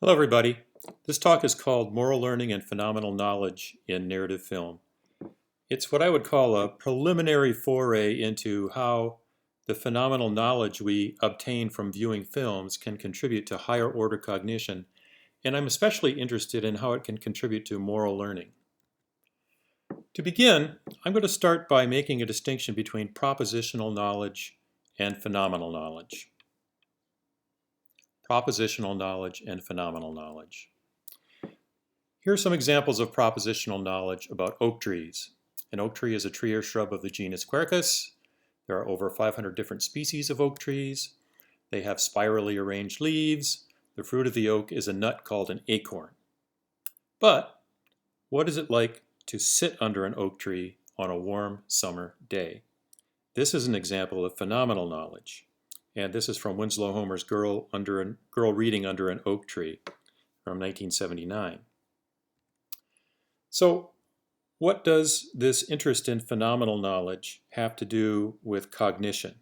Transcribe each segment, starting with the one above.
Hello everybody. This talk is called Moral Learning and Phenomenal Knowledge in Narrative Film. It's what I would call a preliminary foray into how the phenomenal knowledge we obtain from viewing films can contribute to higher order cognition, and I'm especially interested in how it can contribute to moral learning. To begin, I'm going to start by making a distinction between propositional knowledge and phenomenal knowledge. Propositional knowledge and phenomenal knowledge. Here are some examples of propositional knowledge about oak trees. An oak tree is a tree or shrub of the genus Quercus. There are over 500 different species of oak trees. They have spirally arranged leaves. The fruit of the oak is a nut called an acorn. But what is it like to sit under an oak tree on a warm summer day? This is an example of phenomenal knowledge. And this is from Winslow Homer's Girl Reading Under an Oak Tree from 1979. So what does this interest in phenomenal knowledge have to do with cognition?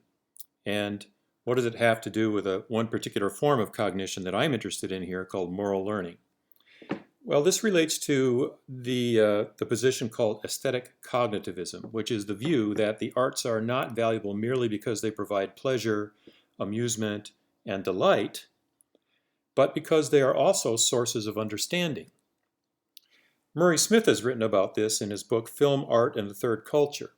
And what does it have to do with one particular form of cognition that I'm interested in here called moral learning? Well, this relates to the position called aesthetic cognitivism, which is the view that the arts are not valuable merely because they provide pleasure, amusement, and delight, but because they are also sources of understanding. Murray Smith has written about this in his book Film, Art, and the Third Culture.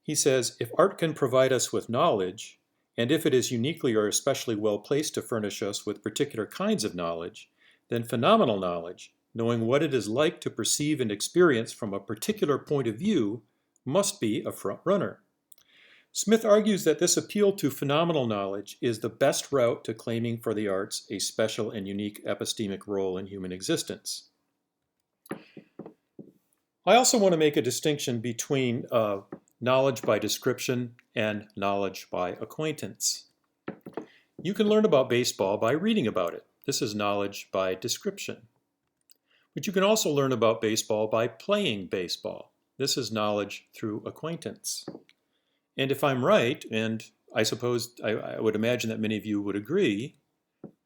He says, if art can provide us with knowledge, and if it is uniquely or especially well placed to furnish us with particular kinds of knowledge, then phenomenal knowledge, knowing what it is like to perceive and experience from a particular point of view, must be a front runner. Smith argues that this appeal to phenomenal knowledge is the best route to claiming for the arts a special and unique epistemic role in human existence. I also want to make a distinction between knowledge by description and knowledge by acquaintance. You can learn about baseball by reading about it. This is knowledge by description. But you can also learn about baseball by playing baseball. This is knowledge through acquaintance. And if I'm right, and I suppose I would imagine that many of you would agree,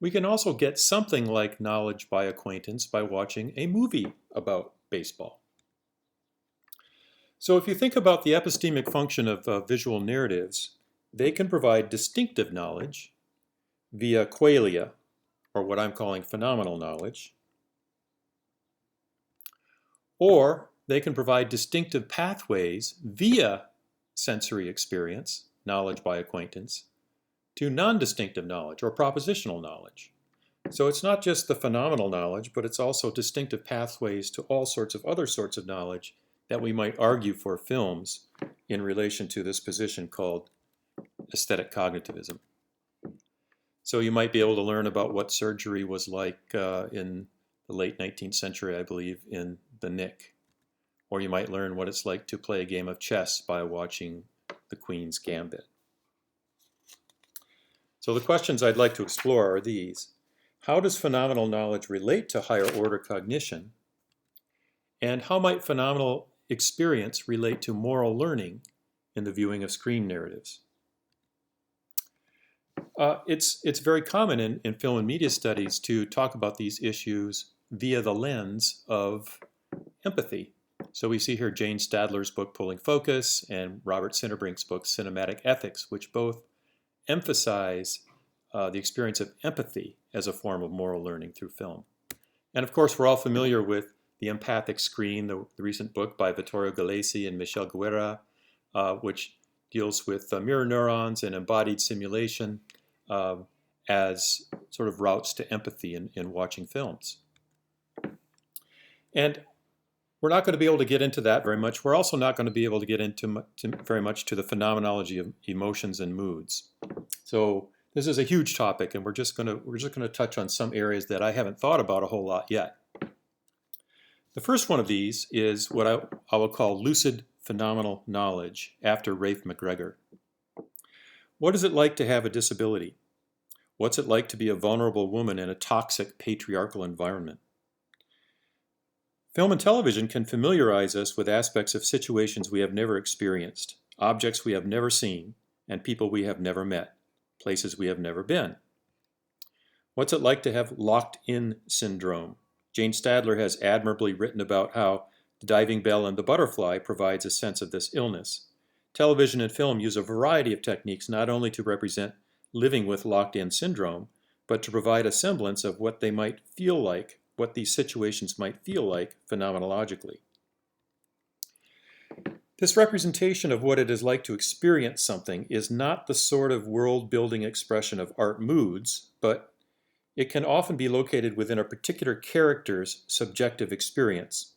we can also get something like knowledge by acquaintance by watching a movie about baseball. So if you think about the epistemic function of visual narratives, they can provide distinctive knowledge via qualia, or what I'm calling phenomenal knowledge, or they can provide distinctive pathways via sensory experience, knowledge by acquaintance, to non-distinctive knowledge or propositional knowledge. So it's not just the phenomenal knowledge, but it's also distinctive pathways to all sorts of other sorts of knowledge that we might argue for films in relation to this position called aesthetic cognitivism. So you might be able to learn about what surgery was like in the late 19th century, I believe, in the Nick. Or you might learn what it's like to play a game of chess by watching the Queen's Gambit. So the questions I'd like to explore are these. How does phenomenal knowledge relate to higher order cognition? And how might phenomenal experience relate to moral learning in the viewing of screen narratives? It's very common in film and media studies to talk about these issues via the lens of empathy. So we see here Jane Stadler's book Pulling Focus and Robert Sinnerbrink's book Cinematic Ethics, which both emphasize the experience of empathy as a form of moral learning through film. And of course, we're all familiar with The Empathic Screen, the recent book by Vittorio Galesi and Michel Guerra, which deals with mirror neurons and embodied simulation as sort of routes to empathy in watching films. And we're not going to be able to get into that very much. We're also not going to be able to get into very much to the phenomenology of emotions and moods. So this is a huge topic, and we're just going to touch on some areas that I haven't thought about a whole lot yet. The first one of these is what I will call lucid phenomenal knowledge after Rafe McGregor. What is it like to have a disability? What's it like to be a vulnerable woman in a toxic patriarchal environment? Film and television can familiarize us with aspects of situations we have never experienced, objects we have never seen, and people we have never met, places we have never been. What's it like to have locked-in syndrome? Jane Stadler has admirably written about how The Diving Bell and the Butterfly provides a sense of this illness. Television and film use a variety of techniques not only to represent living with locked-in syndrome, but to provide a semblance of what they might feel like, what these situations might feel like phenomenologically. This representation of what it is like to experience something is not the sort of world-building expression of art moods, but it can often be located within a particular character's subjective experience.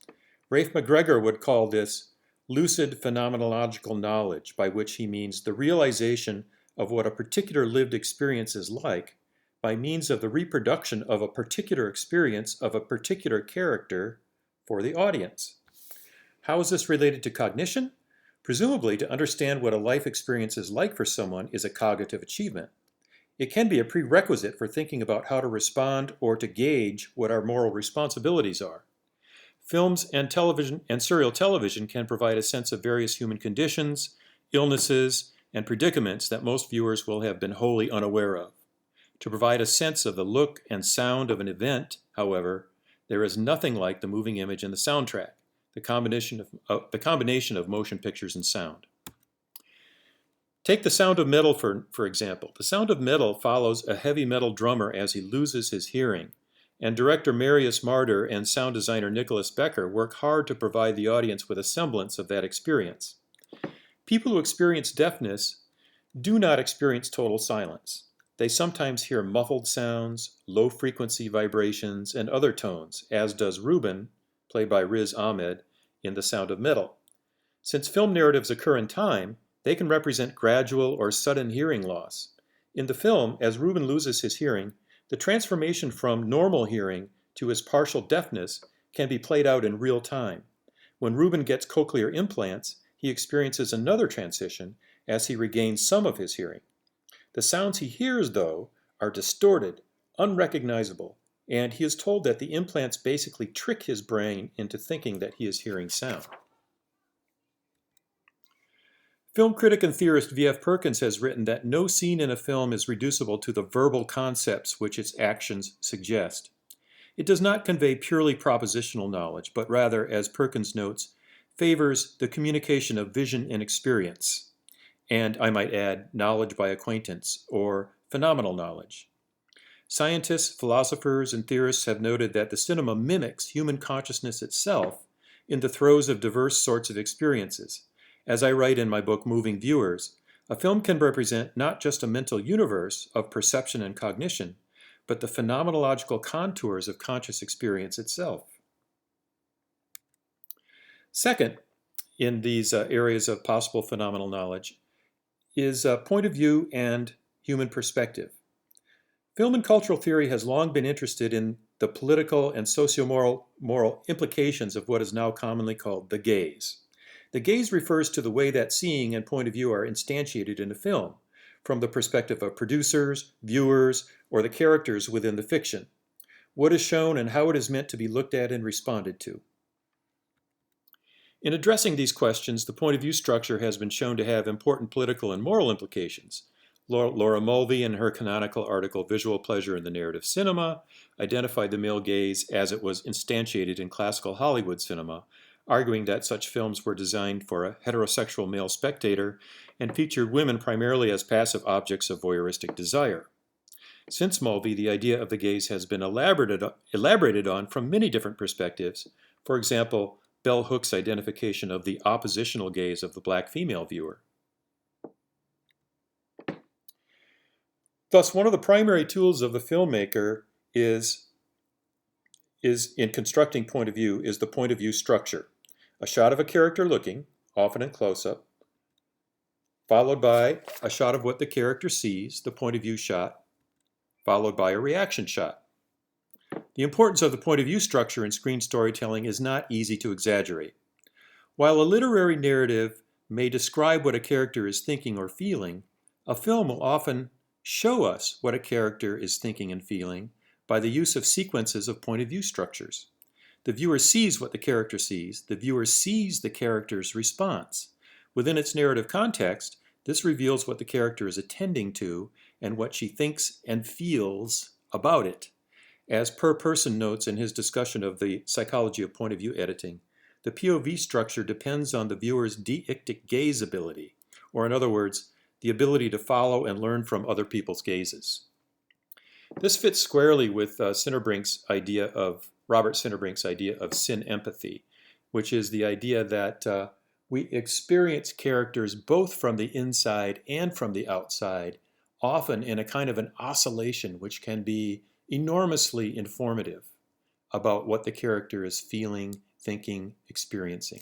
Rafe McGregor would call this lucid phenomenological knowledge, by which he means the realization of what a particular lived experience is like by means of the reproduction of a particular experience of a particular character for the audience. How is this related to cognition? Presumably, to understand what a life experience is like for someone is a cognitive achievement. It can be a prerequisite for thinking about how to respond or to gauge what our moral responsibilities are. Films and television and serial television can provide a sense of various human conditions, illnesses, and predicaments that most viewers will have been wholly unaware of. To provide a sense of the look and sound of an event, however, there is nothing like the moving image and the soundtrack, the combination of motion pictures and sound. Take The Sound of Metal, for example. The Sound of Metal follows a heavy metal drummer as he loses his hearing, and director Marius Marder and sound designer Nicholas Becker work hard to provide the audience with a semblance of that experience. People who experience deafness do not experience total silence. They sometimes hear muffled sounds, low-frequency vibrations, and other tones, as does Ruben, played by Riz Ahmed, in The Sound of Metal. Since film narratives occur in time, they can represent gradual or sudden hearing loss. In the film, as Ruben loses his hearing, the transformation from normal hearing to his partial deafness can be played out in real time. When Ruben gets cochlear implants, he experiences another transition as he regains some of his hearing. The sounds he hears, though, are distorted, unrecognizable, and he is told that the implants basically trick his brain into thinking that he is hearing sound. Film critic and theorist V.F. Perkins has written that no scene in a film is reducible to the verbal concepts which its actions suggest. It does not convey purely propositional knowledge, but rather, as Perkins notes, favors the communication of vision and experience, and, I might add, knowledge by acquaintance, or phenomenal knowledge. Scientists, philosophers, and theorists have noted that the cinema mimics human consciousness itself in the throes of diverse sorts of experiences. As I write in my book, Moving Viewers, a film can represent not just a mental universe of perception and cognition, but the phenomenological contours of conscious experience itself. Second, in these areas of possible phenomenal knowledge, is point of view and human perspective. Film and cultural theory has long been interested in the political and socio-moral implications of what is now commonly called the gaze. The gaze refers to the way that seeing and point of view are instantiated in a film, from the perspective of producers, viewers, or the characters within the fiction. What is shown and how it is meant to be looked at and responded to. In addressing these questions, the point of view structure has been shown to have important political and moral implications. Laura Mulvey, in her canonical article Visual Pleasure in the Narrative Cinema, identified the male gaze as it was instantiated in classical Hollywood cinema, arguing that such films were designed for a heterosexual male spectator and featured women primarily as passive objects of voyeuristic desire. Since Mulvey, the idea of the gaze has been elaborated on from many different perspectives. For example, Bell Hook's identification of the oppositional gaze of the black female viewer. Thus, one of the primary tools of the filmmaker is in constructing point of view is the point of view structure. A shot of a character looking, often in close-up, followed by a shot of what the character sees, the point of view shot, followed by a reaction shot. The importance of the point of view structure in screen storytelling is not easy to exaggerate. While a literary narrative may describe what a character is thinking or feeling, a film will often show us what a character is thinking and feeling by the use of sequences of point of view structures. The viewer sees what the character sees. The viewer sees the character's response. Within its narrative context, this reveals what the character is attending to and what she thinks and feels about it. As Per Person notes in his discussion of the psychology of point of view editing, the POV structure depends on the viewer's deictic gaze ability, or in other words, the ability to follow and learn from other people's gazes. This fits squarely with Robert Sinnerbrink's idea of synempathy, which is the idea that we experience characters both from the inside and from the outside, often in a kind of an oscillation which can be enormously informative about what the character is feeling, thinking, experiencing.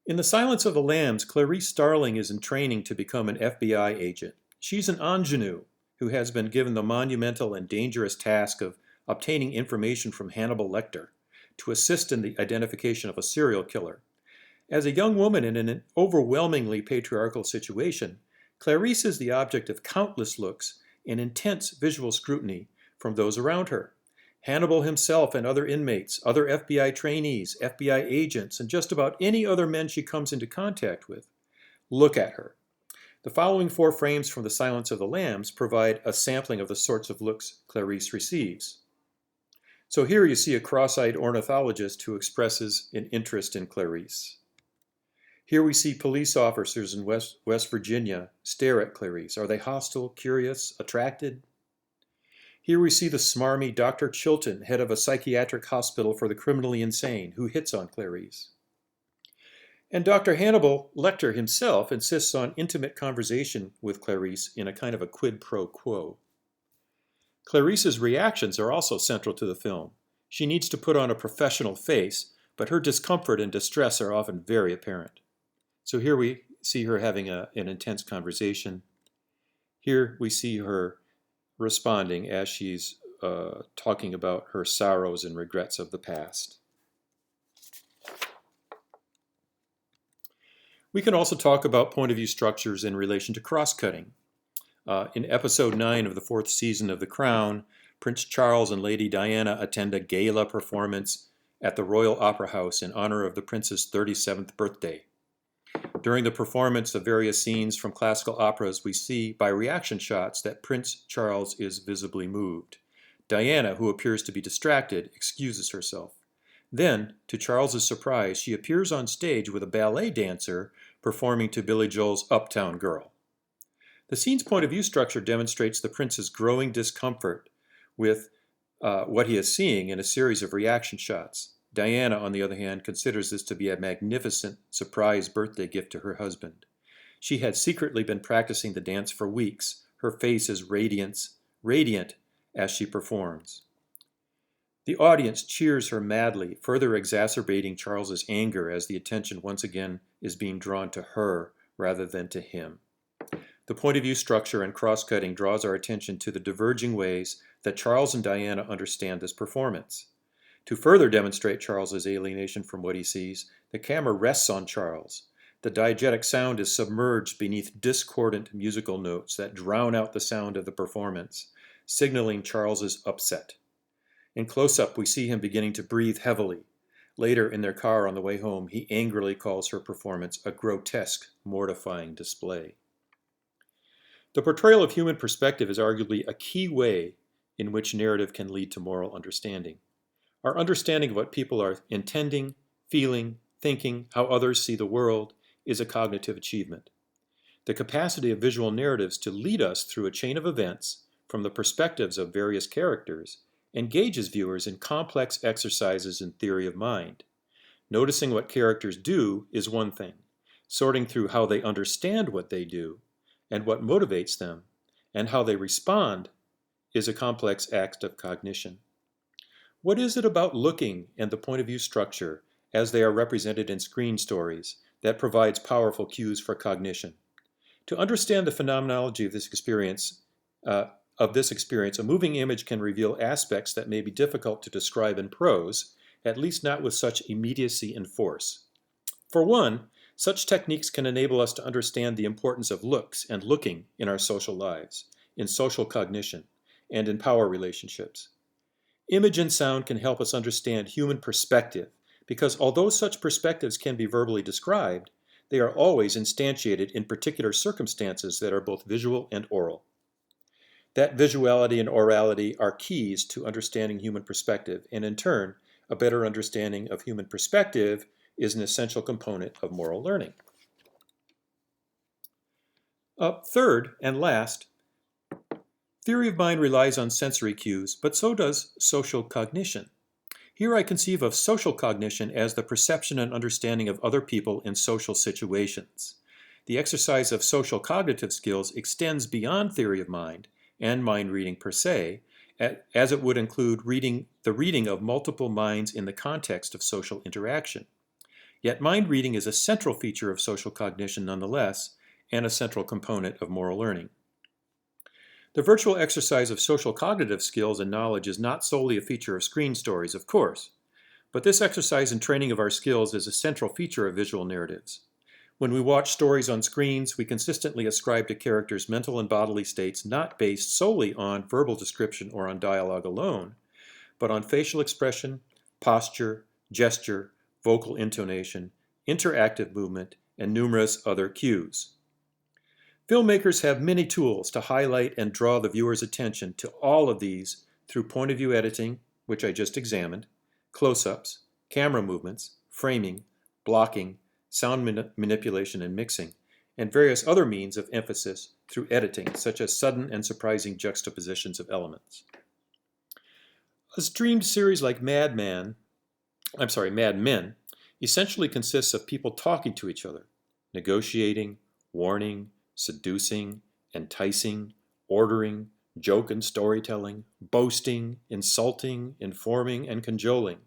In The Silence of the Lambs, Clarice Starling is in training to become an FBI agent. She's an ingenue who has been given the monumental and dangerous task of obtaining information from Hannibal Lecter to assist in the identification of a serial killer. As a young woman in an overwhelmingly patriarchal situation, Clarice is the object of countless looks and intense visual scrutiny from those around her. Hannibal himself and other inmates, other FBI trainees, FBI agents, and just about any other men she comes into contact with look at her. The following 4 frames from The Silence of the Lambs provide a sampling of the sorts of looks Clarice receives. So here you see a cross-eyed ornithologist who expresses an interest in Clarice. Here we see police officers in West Virginia stare at Clarice. Are they hostile, curious, attracted? Here we see the smarmy Dr. Chilton, head of a psychiatric hospital for the criminally insane, who hits on Clarice. And Dr. Hannibal Lecter himself insists on intimate conversation with Clarice in a kind of a quid pro quo. Clarice's reactions are also central to the film. She needs to put on a professional face, but her discomfort and distress are often very apparent. So here we see her having an intense conversation. Here we see her responding as she's talking about her sorrows and regrets of the past. We can also talk about point of view structures in relation to cross-cutting. In episode 9 of the 4th season of The Crown, Prince Charles and Lady Diana attend a gala performance at the Royal Opera House in honor of the prince's 37th birthday. During the performance of various scenes from classical operas, we see by reaction shots that Prince Charles is visibly moved. Diana, who appears to be distracted, excuses herself. Then, to Charles's surprise, she appears on stage with a ballet dancer performing to Billy Joel's Uptown Girl. The scene's point of view structure demonstrates the prince's growing discomfort with what he is seeing in a series of reaction shots. Diana, on the other hand, considers this to be a magnificent surprise birthday gift to her husband. She had secretly been practicing the dance for weeks. Her face is radiant as she performs. The audience cheers her madly, further exacerbating Charles's anger as the attention once again is being drawn to her rather than to him. The point of view structure and cross-cutting draws our attention to the diverging ways that Charles and Diana understand this performance. To further demonstrate Charles's alienation from what he sees, the camera rests on Charles. The diegetic sound is submerged beneath discordant musical notes that drown out the sound of the performance, signaling Charles's upset. In close-up, we see him beginning to breathe heavily. Later, in their car on the way home, he angrily calls her performance a grotesque, mortifying display. The portrayal of human perspective is arguably a key way in which narrative can lead to moral understanding. Our understanding of what people are intending, feeling, thinking, how others see the world, is a cognitive achievement. The capacity of visual narratives to lead us through a chain of events from the perspectives of various characters engages viewers in complex exercises in theory of mind. Noticing what characters do is one thing. Sorting through how they understand what they do and what motivates them and how they respond is a complex act of cognition. What is it about looking and the point of view structure as they are represented in screen stories that provides powerful cues for cognition? To understand the phenomenology of this experience, a moving image can reveal aspects that may be difficult to describe in prose, at least not with such immediacy and force. For one, such techniques can enable us to understand the importance of looks and looking in our social lives, in social cognition, and in power relationships. Image and sound can help us understand human perspective, because although such perspectives can be verbally described, they are always instantiated in particular circumstances that are both visual and oral. that visuality and orality are keys to understanding human perspective, and in turn, a better understanding of human perspective is an essential component of moral learning. Third and last, theory of mind relies on sensory cues, but so does social cognition. Here I conceive of social cognition as the perception and understanding of other people in social situations. The exercise of social cognitive skills extends beyond theory of mind and mind reading per se, as it would include the reading of multiple minds in the context of social interaction. Yet mind reading is a central feature of social cognition nonetheless, and a central component of moral learning. The virtual exercise of social cognitive skills and knowledge is not solely a feature of screen stories, of course, but this exercise and training of our skills is a central feature of visual narratives. When we watch stories on screens, we consistently ascribe to characters' mental and bodily states not based solely on verbal description or on dialogue alone, but on facial expression, posture, gesture, vocal intonation, interactive movement, and numerous other cues. Filmmakers have many tools to highlight and draw the viewer's attention to all of these through point of view editing, which I just examined, close-ups, camera movements, framing, blocking, sound manipulation and mixing, and various other means of emphasis through editing, such as sudden and surprising juxtapositions of elements. A streamed series like Mad Men essentially consists of people talking to each other, negotiating, warning, seducing, enticing, ordering, joke and storytelling, boasting, insulting, informing, and cajoling.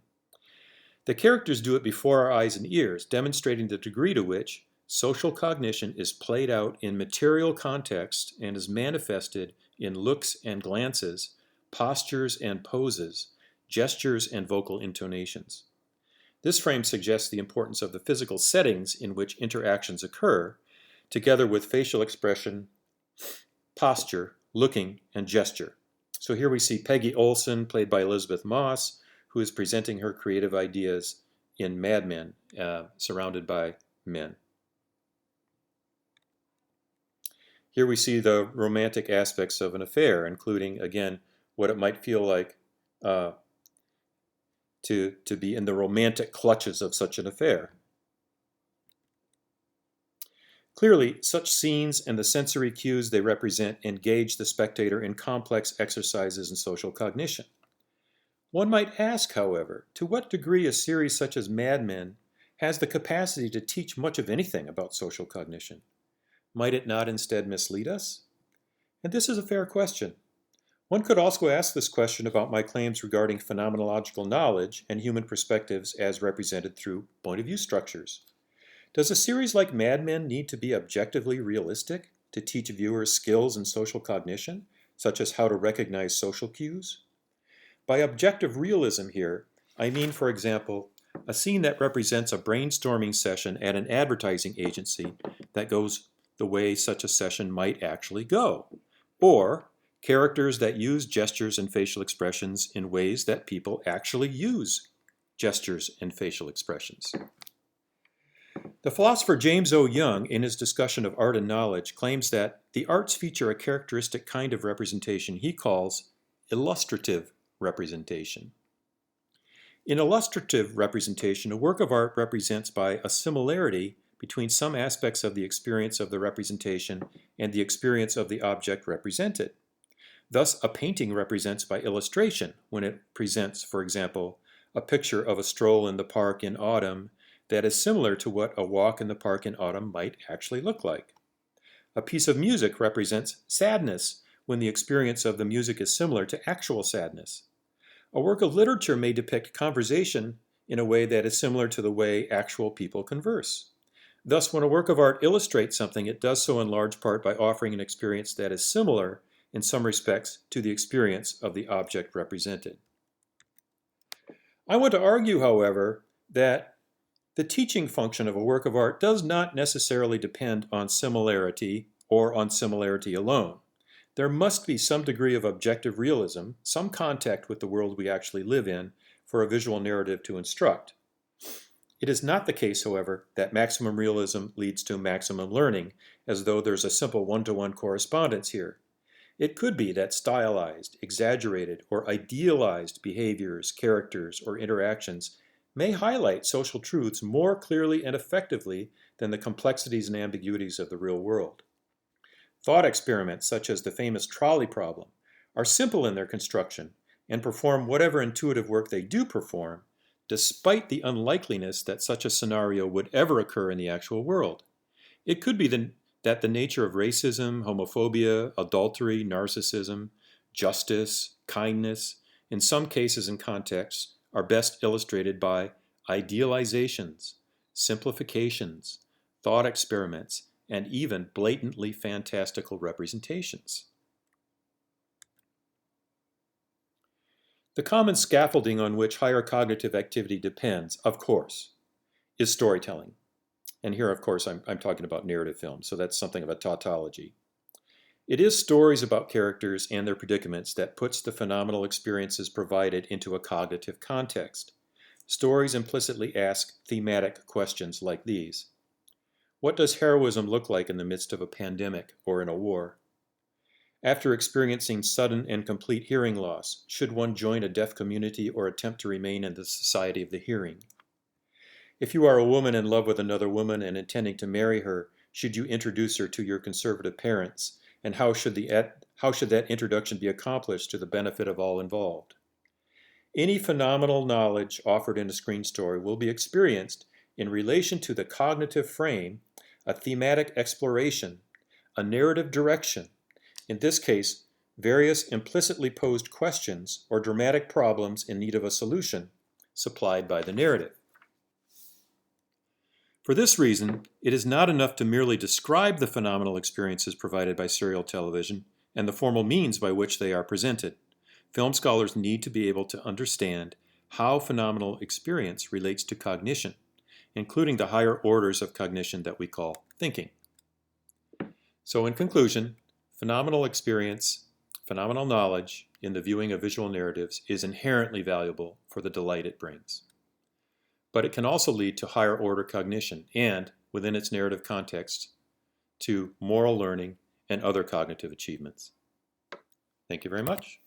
The characters do it before our eyes and ears, demonstrating the degree to which social cognition is played out in material context and is manifested in looks and glances, postures and poses, gestures and vocal intonations. This frame suggests the importance of the physical settings in which interactions occur, together with facial expression, posture, looking, and gesture. So here we see Peggy Olson, played by Elizabeth Moss, who is presenting her creative ideas in Mad Men, surrounded by men. Here we see the romantic aspects of an affair, including, again, what it might feel like to be in the romantic clutches of such an affair. Clearly, such scenes and the sensory cues they represent engage the spectator in complex exercises in social cognition. One might ask, however, to what degree a series such as Mad Men has the capacity to teach much of anything about social cognition. Might it not instead mislead us? And this is a fair question. One could also ask this question about my claims regarding phenomenological knowledge and human perspectives as represented through point of view structures. Does a series like Mad Men need to be objectively realistic to teach viewers skills in social cognition, such as how to recognize social cues? By objective realism here, I mean, for example, a scene that represents a brainstorming session at an advertising agency that goes the way such a session might actually go, or characters that use gestures and facial expressions in ways that people actually use gestures and facial expressions. The philosopher James O. Young, in his discussion of art and knowledge, claims that the arts feature a characteristic kind of representation he calls illustrative representation. In illustrative representation, a work of art represents by a similarity between some aspects of the experience of the representation and the experience of the object represented. Thus, a painting represents by illustration when it presents, for example, a picture of a stroll in the park in autumn that is similar to what a walk in the park in autumn might actually look like. A piece of music represents sadness when the experience of the music is similar to actual sadness. A work of literature may depict conversation in a way that is similar to the way actual people converse. Thus, when a work of art illustrates something, it does so in large part by offering an experience that is similar in some respects to the experience of the object represented. I want to argue, however, that the teaching function of a work of art does not necessarily depend on similarity or on similarity alone. There must be some degree of objective realism, some contact with the world we actually live in, for a visual narrative to instruct. It is not the case, however, that maximum realism leads to maximum learning, as though there's a simple one-to-one correspondence here. It could be that stylized, exaggerated, or idealized behaviors, characters, or interactions may highlight social truths more clearly and effectively than the complexities and ambiguities of the real world. Thought experiments, such as the famous trolley problem, are simple in their construction and perform whatever intuitive work they do perform, despite the unlikeliness that such a scenario would ever occur in the actual world. It could be that the nature of racism, homophobia, adultery, narcissism, justice, kindness, in some cases and contexts, are best illustrated by idealizations, simplifications, thought experiments, and even blatantly fantastical representations. The common scaffolding on which higher cognitive activity depends, of course, is storytelling. And here, of course, I'm talking about narrative film, so that's something of a tautology. It is stories about characters and their predicaments that puts the phenomenal experiences provided into a cognitive context. Stories implicitly ask thematic questions like these. What does heroism look like in the midst of a pandemic or in a war? After experiencing sudden and complete hearing loss, should one join a deaf community or attempt to remain in the society of the hearing? If you are a woman in love with another woman and intending to marry her, should you introduce her to your conservative parents? And how should that introduction be accomplished to the benefit of all involved? Any phenomenal knowledge offered in a screen story will be experienced in relation to the cognitive frame, a thematic exploration, a narrative direction, in this case, various implicitly posed questions or dramatic problems in need of a solution supplied by the narrative. For this reason, it is not enough to merely describe the phenomenal experiences provided by serial television and the formal means by which they are presented. Film scholars need to be able to understand how phenomenal experience relates to cognition, including the higher orders of cognition that we call thinking. So in conclusion, phenomenal experience, phenomenal knowledge in the viewing of visual narratives is inherently valuable for the delight it brings. But it can also lead to higher order cognition and, within its narrative context, to moral learning and other cognitive achievements. Thank you very much.